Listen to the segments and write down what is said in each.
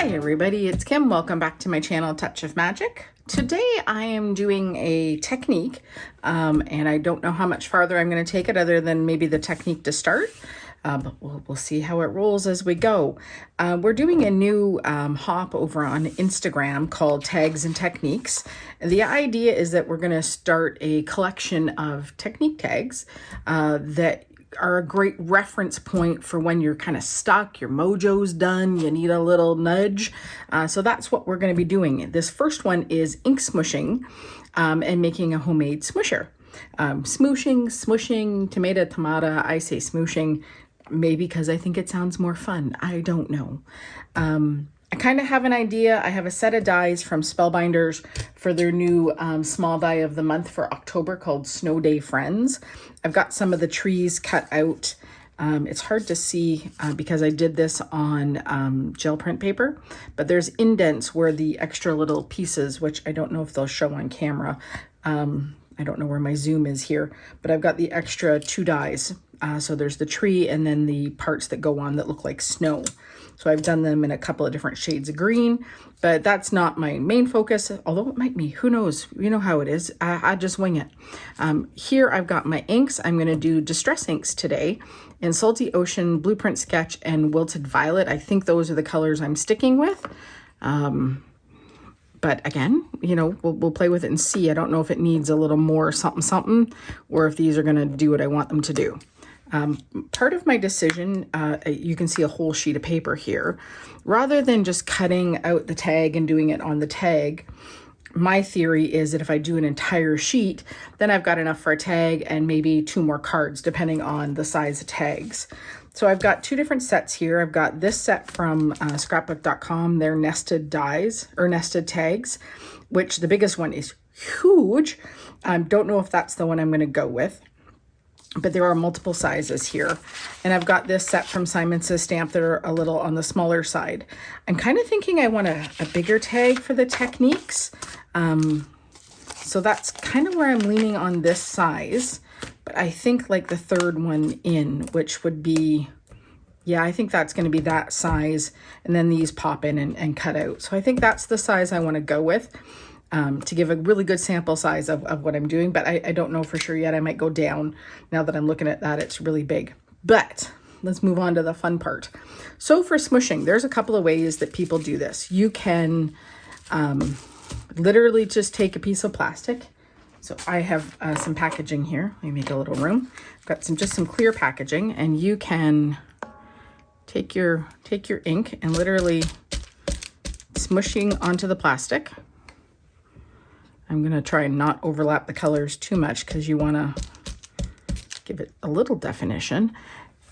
Hi everybody, it's Kim. Welcome back to my channel, Touch of Magic. Today I am doing a technique and I don't know how much farther I'm going to take it other than maybe the technique to start. But we'll see how it rolls as we go. We're doing a new hop over on Instagram called Tags and Techniques. And the idea is that we're going to start a collection of technique tags that are a great reference point for when you're kind of stuck, your mojo's done, you need a little nudge. So that's what we're going to be doing. This first one is ink smooshing and making a homemade smoosher. Smooshing, smooshing, tomato, I say smooshing, maybe because I think it sounds more fun. I don't know. I kind of have an idea. I have a set of dies from Spellbinders for their new small die of the month for October called Snow Day Friends. I've got some of the trees cut out. It's hard to see because I did this on gel print paper, but there's indents where the extra little pieces, which I don't know if they'll show on camera. I don't know where my zoom is here, but I've got the extra 2 dies. So there's the tree and then the parts that go on that look like snow. So I've done them in a couple of different shades of green, but that's not my main focus, although it might be, who knows, you know how it is. I just wing it. Here I've got my inks. I'm going to do distress inks today in Salty Ocean, Blueprint Sketch, and Wilted Violet. I think those are the colors I'm sticking with. But again, you know, we'll play with it and see. I don't know if it needs a little more something, or if these are going to do what I want them to do. Part of my decision, you can see a whole sheet of paper here. Rather than just cutting out the tag and doing it on the tag, my theory is that if I do an entire sheet, then I've got enough for a tag and maybe 2 more cards, depending on the size of tags. So I've got 2 different sets here. I've got this set from scrapbook.com, their nested dies or nested tags, which the biggest one is huge. Don't know if that's the one I'm going to go with, but there are multiple sizes here. And I've got this set from Simon Says Stamp that are a little on the smaller side. I'm kind of thinking I want a bigger tag for the techniques. So that's kind of where I'm leaning on this size. But I think like the 3rd one in, which would be, yeah, I think that's going to be that size. And then these pop in and cut out. So I think that's the size I want to go with. To give a really good sample size of what I'm doing, but I don't know for sure yet. I might go down now that I'm looking at that. It's really big, but let's move on to the fun part. So for smooshing, there's a couple of ways that people do this. You can literally just take a piece of plastic. So I have some packaging here. Let me make a little room. I've got just some clear packaging, and you can take your ink and literally smooshing onto the plastic. I'm going to try and not overlap the colors too much because you want to give it a little definition.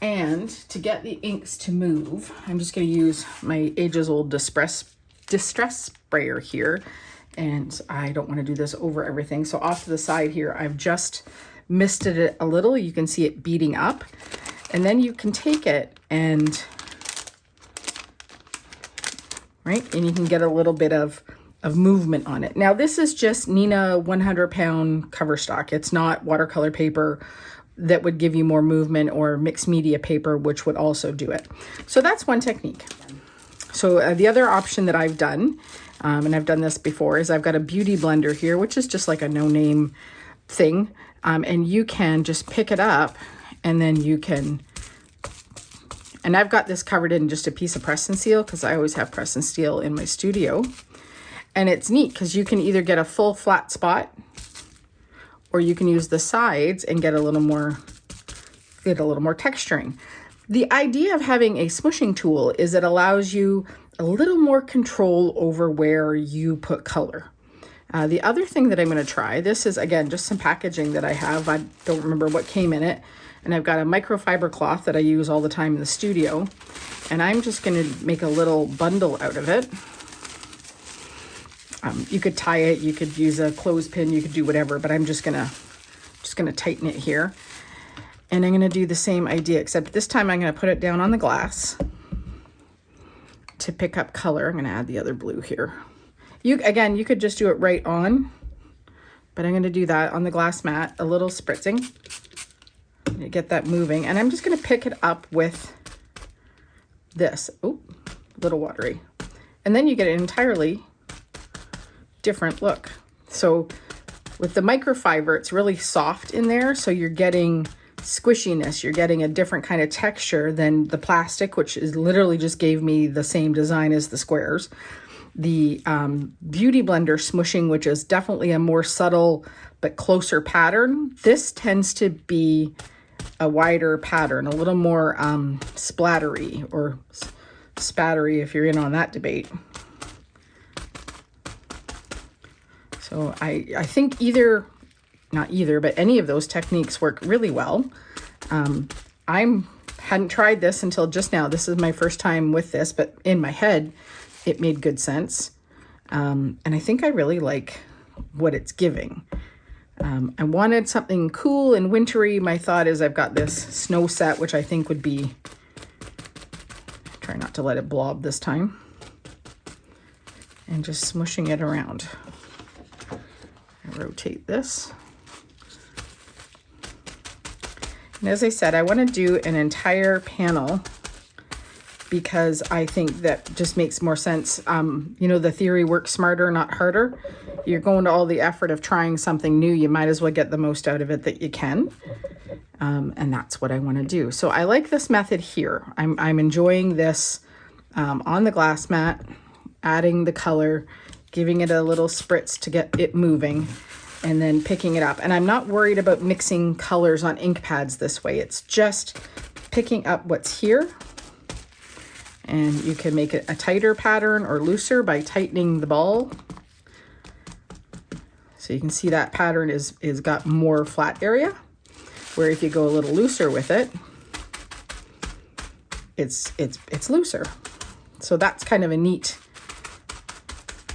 And to get the inks to move, I'm just going to use my ages-old distress sprayer here. And I don't want to do this over everything. So off to the side here, I've just misted it a little. You can see it beating up. And then you can take it and, right? And you can get a little bit of movement on it. Now this is just Nina 100-pound cover stock. It's not watercolor paper that would give you more movement, or mixed media paper, which would also do it. So that's one technique. So the other option that I've done, and I've done this before, is I've got a beauty blender here, which is just like a no-name thing. And you can just pick it up and then you can, and I've got this covered in just a piece of press and seal because I always have press and seal in my studio. And it's neat because you can either get a full flat spot, or you can use the sides and get a little more texturing. The idea of having a smooshing tool is it allows you a little more control over where you put color. The other thing that I'm going to try, this is again just some packaging that I have. I don't remember what came in it. And I've got a microfiber cloth that I use all the time in the studio. And I'm just going to make a little bundle out of it. You could tie it, you could use a clothespin, you could do whatever, but I'm just gonna tighten it here. And I'm gonna do the same idea, except this time I'm gonna put it down on the glass to pick up color. I'm gonna add the other blue here. You could just do it right on, but I'm gonna do that on the glass mat, a little spritzing, to get that moving. And I'm just gonna pick it up with this, oh, a little watery. And then you get an entirely different look. So with the microfiber, it's really soft in there. So you're getting squishiness. You're getting a different kind of texture than the plastic, which is literally just gave me the same design as the squares. The Beauty Blender Smooshing, which is definitely a more subtle but closer pattern. This tends to be a wider pattern, a little more splattery, or spattery if you're in on that debate. So I think not either, but any of those techniques work really well. I hadn't tried this until just now. This is my first time with this, but in my head, it made good sense. And I think I really like what it's giving. I wanted something cool and wintry. My thought is I've got this snow set, which I think would be, try not to let it blob this time, and just smooshing it around. I rotate this. And as I said, I want to do an entire panel because I think that just makes more sense. You know, the theory, work smarter, not harder. You're going to all the effort of trying something new. You might as well get the most out of it that you can. And that's what I want to do. So I like this method here. I'm enjoying this on the glass mat, adding the color, giving it a little spritz to get it moving, and then picking it up. And I'm not worried about mixing colors on ink pads this way. It's just picking up what's here. And you can make it a tighter pattern or looser by tightening the ball. So you can see that pattern is got more flat area, where if you go a little looser with it, it's looser. So that's kind of a neat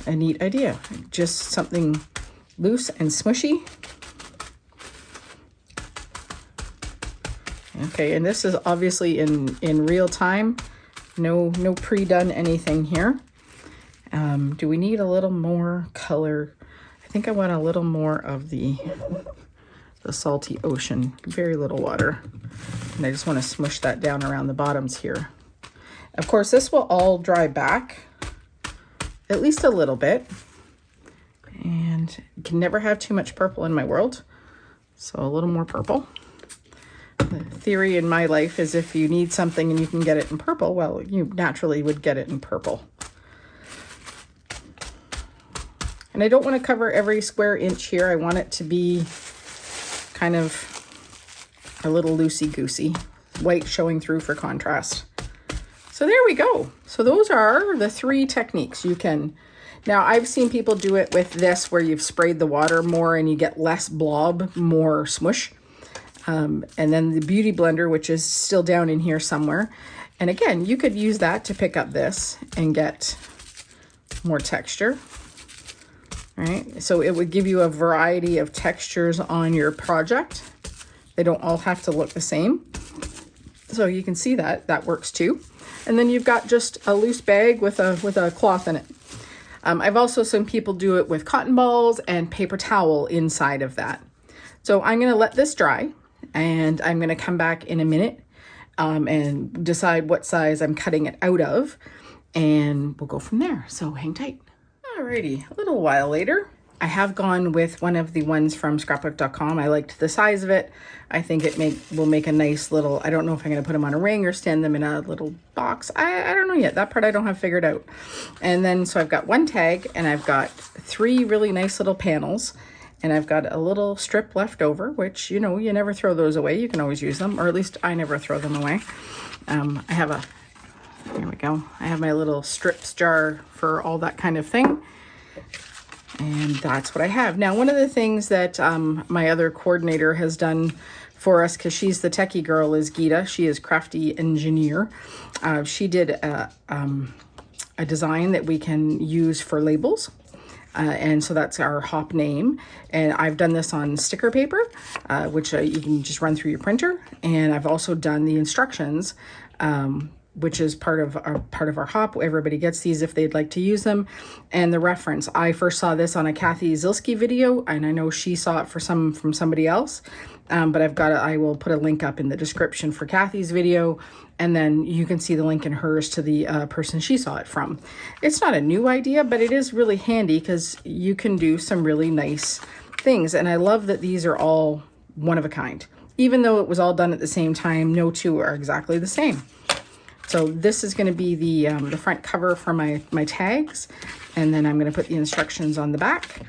idea. Just something loose and smushy. Okay, and this is obviously in real time. No pre-done anything here. Do we need a little more color? I think I want a little more of the salty ocean. Very little water. And I just want to smush that down around the bottoms here. Of course, this will all dry back at least a little bit. And you can never have too much purple in my world. So a little more purple. The theory in my life is if you need something and you can get it in purple, well, you naturally would get it in purple. And I don't want to cover every square inch here. I want it to be kind of a little loosey-goosey, white showing through for contrast. So there we go. So those are the 3 techniques you can. Now I've seen people do it with this where you've sprayed the water more and you get less blob, more smush. And then the Beauty Blender, which is still down in here somewhere. And again, you could use that to pick up this and get more texture, right? So it would give you a variety of textures on your project. They don't all have to look the same. So you can see that works too. And then you've got just a loose bag with a cloth in it. I've also seen people do it with cotton balls and paper towel inside of that. So I'm going to let this dry. And I'm going to come back in a minute and decide what size I'm cutting it out of. And we'll go from there. So hang tight. Alrighty, a little while later, I have gone with one of the ones from scrapbook.com. I liked the size of it. I think it will make a nice little, I don't know if I'm going to put them on a ring or stand them in a little box. I don't know yet. That part I don't have figured out. And then, so I've got 1 tag and I've got 3 really nice little panels. And I've got a little strip left over, which, you know, you never throw those away. You can always use them, or at least I never throw them away. Here we go. I have my little strips jar for all that kind of thing. And that's what I have. Now, one of the things that my other coordinator has done for us, because she's the techie girl, is Gita. She is crafty engineer. She did a design that we can use for labels. And so that's our hop name. And I've done this on sticker paper, which you can just run through your printer. And I've also done the instructions which is part of our hop. Everybody gets these if they'd like to use them. And the reference, I first saw this on a Kathy Zilski video, and I know she saw it from somebody else. But I will put a link up in the description for Kathy's video, and then you can see the link in hers to the person she saw it from. It's not a new idea, but it is really handy because you can do some really nice things. And I love that these are all one of a kind. Even though it was all done at the same time, no two are exactly the same. So this is going to be the front cover for my tags, and then I'm going to put the instructions on the back,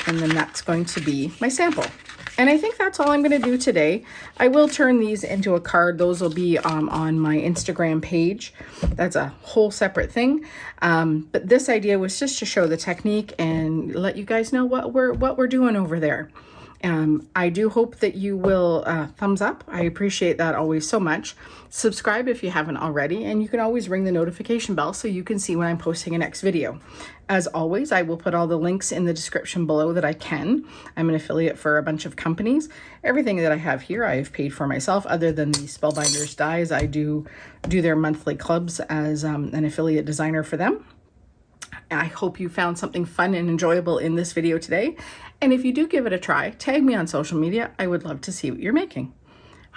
and then that's going to be my sample. And I think that's all I'm going to do today. I will turn these into a card. Those will be on my Instagram page. That's a whole separate thing. But this idea was just to show the technique and let you guys know what we're doing over there. I do hope that you will thumbs up. I appreciate that always so much. Subscribe if you haven't already, and you can always ring the notification bell so you can see when I'm posting a next video. As always, I will put all the links in the description below that I can. I'm an affiliate for a bunch of companies. Everything that I have here, I have paid for myself, other than the Spellbinders dies. I do their monthly clubs as an affiliate designer for them. I hope you found something fun and enjoyable in this video today. And if you do give it a try, tag me on social media. I would love to see what you're making.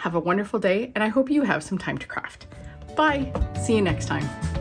Have a wonderful day, and I hope you have some time to craft. Bye. See you next time.